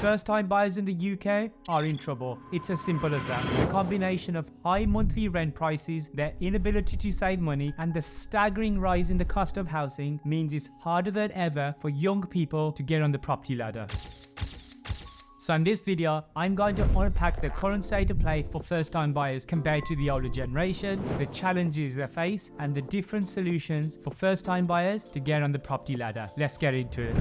First-time buyers in the UK are in trouble. It's as simple as that. The combination of high monthly rent prices, their inability to save money, and the staggering rise in the cost of housing means it's harder than ever for young people to get on the property ladder. So in this video, I'm going to unpack the current state of play for first-time buyers compared to the older generation, the challenges they face, and the different solutions for first-time buyers to get on the property ladder. Let's get into it.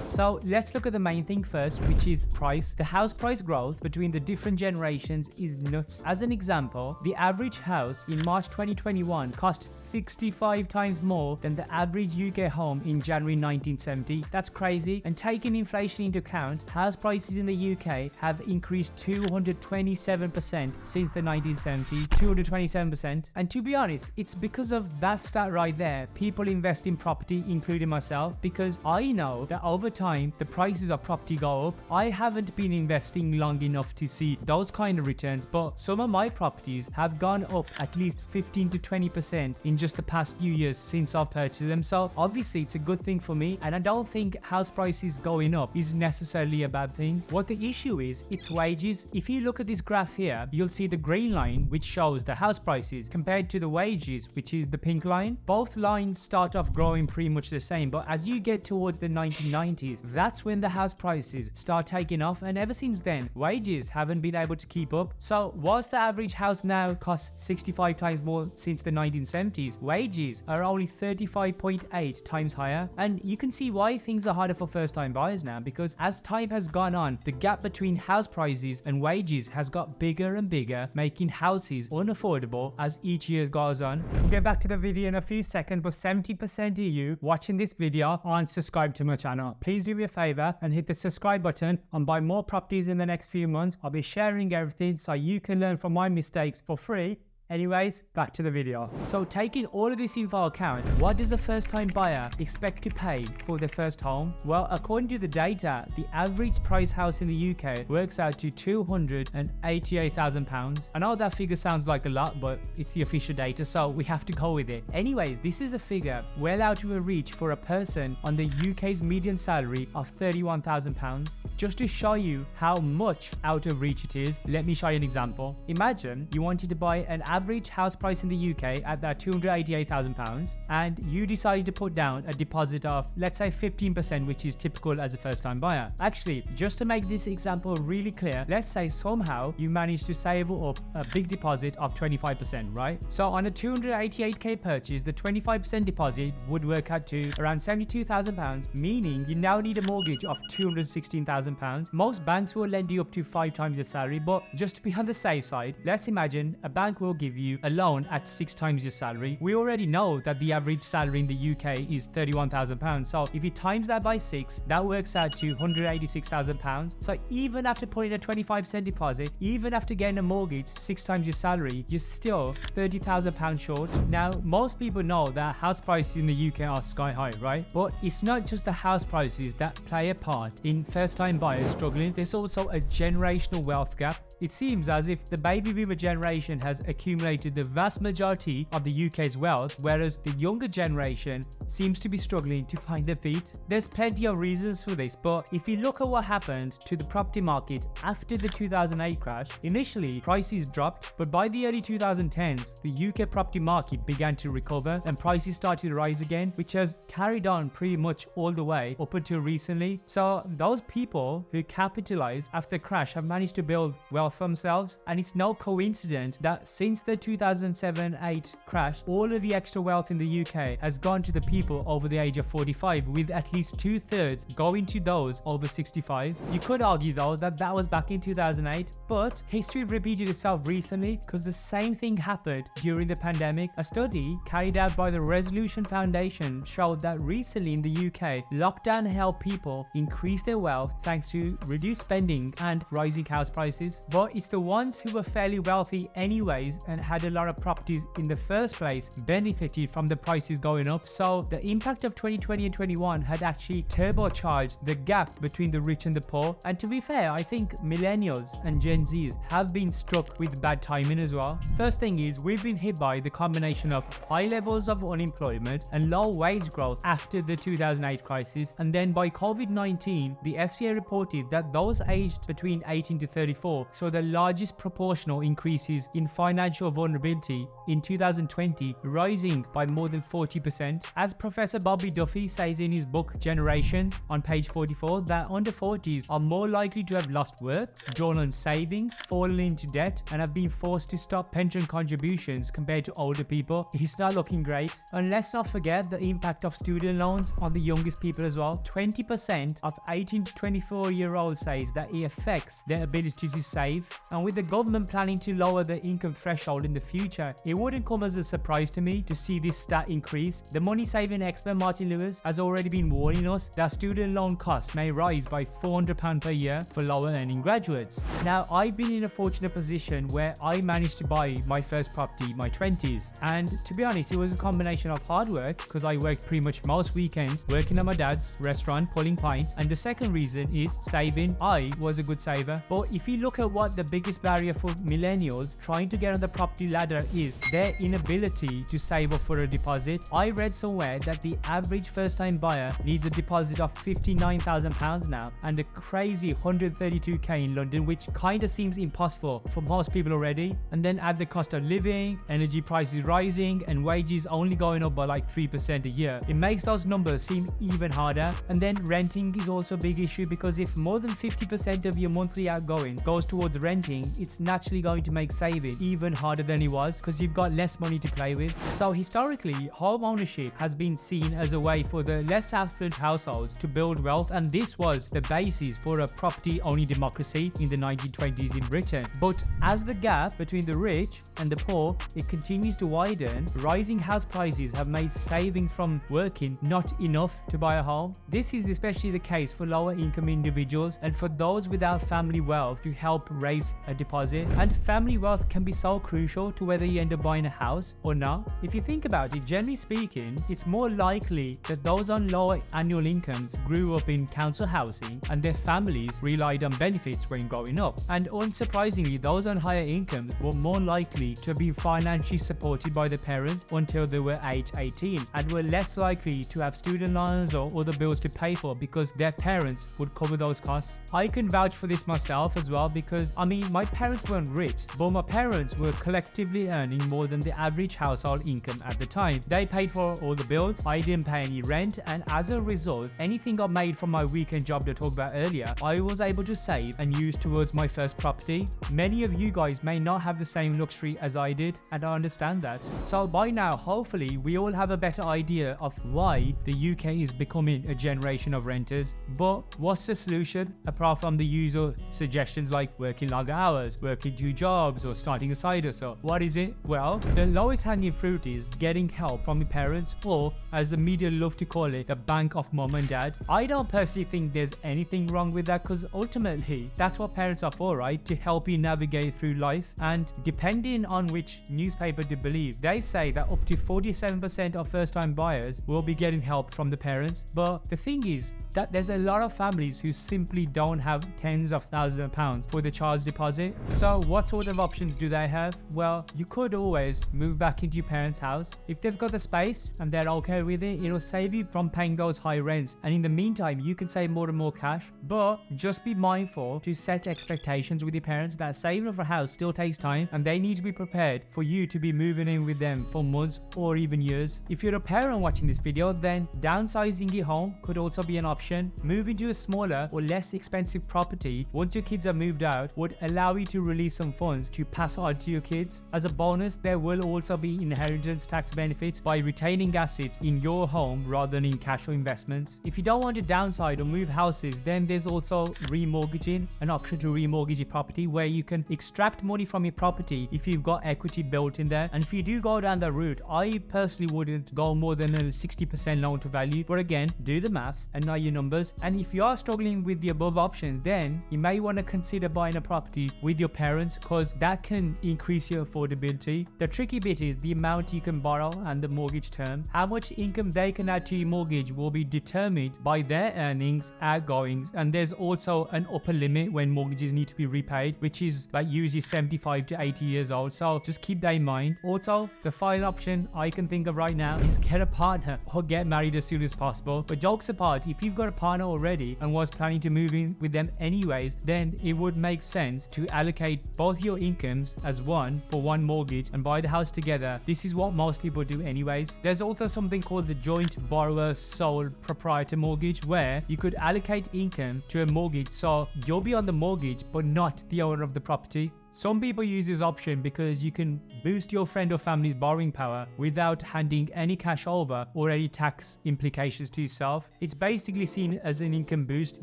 So let's look at the main thing first, which is price. The house price growth between the different generations is nuts. As an example, the average house in March 2021 cost 65 times more than the average UK home in January 1970. That's crazy. And taking inflation into account, house prices in the UK have increased 227% since the 1970s. 227%. And to be honest, it's because of that stat right there, people invest in property, including myself, because I know that over time, the prices of property go up. I haven't been investing long enough to see those kind of returns, but some of my properties have gone up at least 15 to 20% in just the past few years since I've purchased them. So obviously it's a good thing for me, and I don't think house prices going up is necessarily a bad thing. What the issue is, it's wages. If you look at this graph here, you'll see the green line, which shows the house prices, compared to the wages, which is the pink line. Both lines start off growing pretty much the same, but as you get towards the 1990s, that's when the house prices start taking off, and ever since then, wages haven't been able to keep up. So whilst the average house now costs 65 times more since the 1970s, wages are only 35.8 times higher. And you can see why things are harder for first-time buyers now, because as time has gone on, the gap between house prices and wages has got bigger and bigger, making houses unaffordable as each year goes on. We'll get back to the video in a few seconds, but 70% of you watching this video aren't subscribed to my channel. Please do me a favor and hit the subscribe button and buy more properties in the next few months. I'll be sharing everything so you can learn from my mistakes for free. Anyways, back to the video. So taking all of this into account, what does a first-time buyer expect to pay for their first home? Well, according to the data, the average price house in the UK works out to £288,000. I know that figure sounds like a lot, but it's the official data, so we have to go with it. Anyways, this is a figure well out of a reach for a person on the UK's median salary of £31,000. Just to show you how much out of reach it is, let me show you an example. Imagine you wanted to buy an average house price in the UK at that £288,000, and you decided to put down a deposit of, let's say, 15%, which is typical as a first-time buyer. Actually, just to make this example really clear, let's say somehow you managed to save up a big deposit of 25%, right? So on a 288k purchase, the 25% deposit would work out to around £72,000, meaning you now need a mortgage of £216,000. Most banks will lend you up to 5 times your salary, but just to be on the safe side, let's imagine a bank will give you a loan at 6 times your salary. We already know that the average salary in the UK is £31,000. So if you times that by 6, that works out to £186,000. So even after putting a 25% deposit, even after getting a mortgage 6 times your salary, you're still £30,000 short. Now, most people know that house prices in the UK are sky high, right? But it's not just the house prices that play a part in first-time buyers struggling. There's also a generational wealth gap. It seems as if the baby boomer generation has accumulated the vast majority of the UK's wealth, whereas the younger generation seems to be struggling to find their feet. There's plenty of reasons for this, but if you look at what happened to the property market after the 2008 crash, initially prices dropped, but by the early 2010s, the UK property market began to recover and prices started to rise again, which has carried on pretty much all the way up until recently. So those people who capitalized after the crash have managed to build wealth for themselves, and it's no coincidence that since the 2007-8 crash, all of the extra wealth in the UK has gone to the people over the age of 45, with at least 2/3 going to those over 65. You could argue though that that was back in 2008, but history repeated itself recently because the same thing happened during the pandemic. A study carried out by the Resolution Foundation showed that recently in the UK, lockdown helped people increase their wealth thanks thanks to reduced spending and rising house prices. But it's the ones who were fairly wealthy anyways and had a lot of properties in the first place benefited from the prices going up. So the impact of 2020 and 21 had actually turbocharged the gap between the rich and the poor. And to be fair, I think millennials and Gen Zs have been struck with bad timing as well. First thing is, we've been hit by the combination of high levels of unemployment and low wage growth after the 2008 crisis, and then by COVID-19, the FCA reported that those aged between 18 to 34 saw the largest proportional increases in financial vulnerability in 2020, rising by more than 40%. As Professor Bobby Duffy says in his book Generations on page 44, that under 40s are more likely to have lost work, drawn on savings, fallen into debt, and have been forced to stop pension contributions compared to older people. It's not looking great. And let's not forget the impact of student loans on the youngest people as well. 20% of 18 to 24-year-olds says that it affects their ability to save. And with the government planning to lower the income threshold in the future, it wouldn't come as a surprise to me to see this stat increase. The money saving expert Martin Lewis has already been warning us that student loan costs may rise by £400 per year for lower earning graduates. Now, I've been in a fortunate position where I managed to buy my first property in my 20s, and to be honest, it was a combination of hard work because I worked pretty much most weekends working at my dad's restaurant pulling pints, and the second reason is saving. I was a good saver. But if you look at what the biggest barrier for millennials trying to get on the property ladder is, their inability to save up for a deposit. I read somewhere that the average first-time buyer needs a deposit of £59,000 now, and a crazy 132k in London, which kind of seems impossible for most people already. And then add the cost of living, energy prices rising, and wages only going up by like 3% a year. It makes those numbers seem even harder. And then renting is also a big issue, because if more than 50% of your monthly outgoing goes towards renting, it's naturally going to make saving even harder than it was, because you've got less money to play with. So historically, home ownership has been seen as a way for the less affluent households to build wealth, and this was the basis for a property-only democracy in the 1920s in Britain. But as the gap between the rich and the poor, it continues to widen, rising house prices have made savings from working not enough to buy a home. This is especially the case for lower income individuals and for those without family wealth to help raise a deposit. And family wealth can be so crucial to whether you end up buying a house or not. If you think about it, generally speaking, it's more likely that those on lower annual incomes grew up in council housing and their families relied on benefits when growing up. And unsurprisingly, those on higher incomes were more likely to be financially supported by their parents until they were age 18, and were less likely to have student loans or other bills to pay for because their parents would cover those costs. I can vouch for this myself as well, because I mean, my parents weren't rich, but my parents were collectively earning more than the average household income at the time. They paid for all the bills, I didn't pay any rent, and as a result, anything I made from my weekend job that I talked about earlier, I was able to save and use towards my first property. Many of you guys may not have the same luxury as I did, and I understand that. So by now, hopefully, we all have a better idea of why the UK is becoming a generation of renters. But what's the solution apart from the usual suggestions like working longer hours, working 2 jobs, or starting a side hustle? What is it? Well, the lowest hanging fruit is getting help from your parents, or as the media love to call it, the bank of mom and dad. I don't personally think there's anything wrong with that, because ultimately that's what parents are for, right? To help you navigate through life. And depending on which newspaper to believe, they say that up to 47% of first-time buyers will be getting help from the parents. But the thing is that there's a lot of families who simply don't have tens of thousands of pounds for the child's deposit. So what sort of options do they have? Well, you could always move back into your parents' house. If they've got the space and they're okay with it, it'll save you from paying those high rents, and in the meantime you can save more and more cash. But just be mindful to set expectations with your parents that saving for a house still takes time, and they need to be prepared for you to be moving in with them for months or even years. If you're a parent watching this video, then downsizing your home could also be an option. Moving to a smaller or less expensive property once your kids are moved out would allow you to release some funds to pass on to your kids. As a bonus, there will also be inheritance tax benefits by retaining assets in your home rather than in cash or investments. If you don't want to downsize or move houses, then there's also remortgaging, an option to remortgage your property where you can extract money from your property if you've got equity built in there. And if you do go down that route, I personally wouldn't go more than a 60% loan to value, but again, do the maths and now you numbers. And if you are struggling with the above options, then you may want to consider buying a property with your parents, because that can increase your affordability. The tricky bit is the amount you can borrow and the mortgage term. How much income they can add to your mortgage will be determined by their earnings, outgoings, and there's also an upper limit when mortgages need to be repaid, which is like usually 75 to 80 years old. So just keep that in mind. Also, the final option I can think of right now is get a partner or get married as soon as possible. But jokes apart, if you've got a partner already and was planning to move in with them anyways, then it would make sense to allocate both your incomes as one for one mortgage and buy the house together. This is what most people do anyways. There's also something called the joint borrower sole proprietor mortgage, where you could allocate income to a mortgage, so you'll be on the mortgage but not the owner of the property. Some people use this option because you can boost your friend or family's borrowing power without handing any cash over or any tax implications to yourself. It's basically seen as an income boost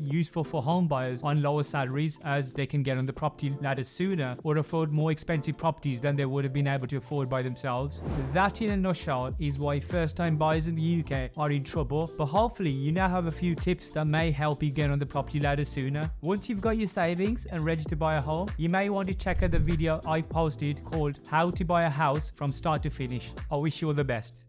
useful for home buyers on lower salaries, as they can get on the property ladder sooner or afford more expensive properties than they would have been able to afford by themselves. That in a nutshell is why first-time buyers in the UK are in trouble, but hopefully you now have a few tips that may help you get on the property ladder sooner. Once you've got your savings and ready to buy a home, you may want to check out the video I posted called How to Buy a House from Start to Finish. I wish you all the best.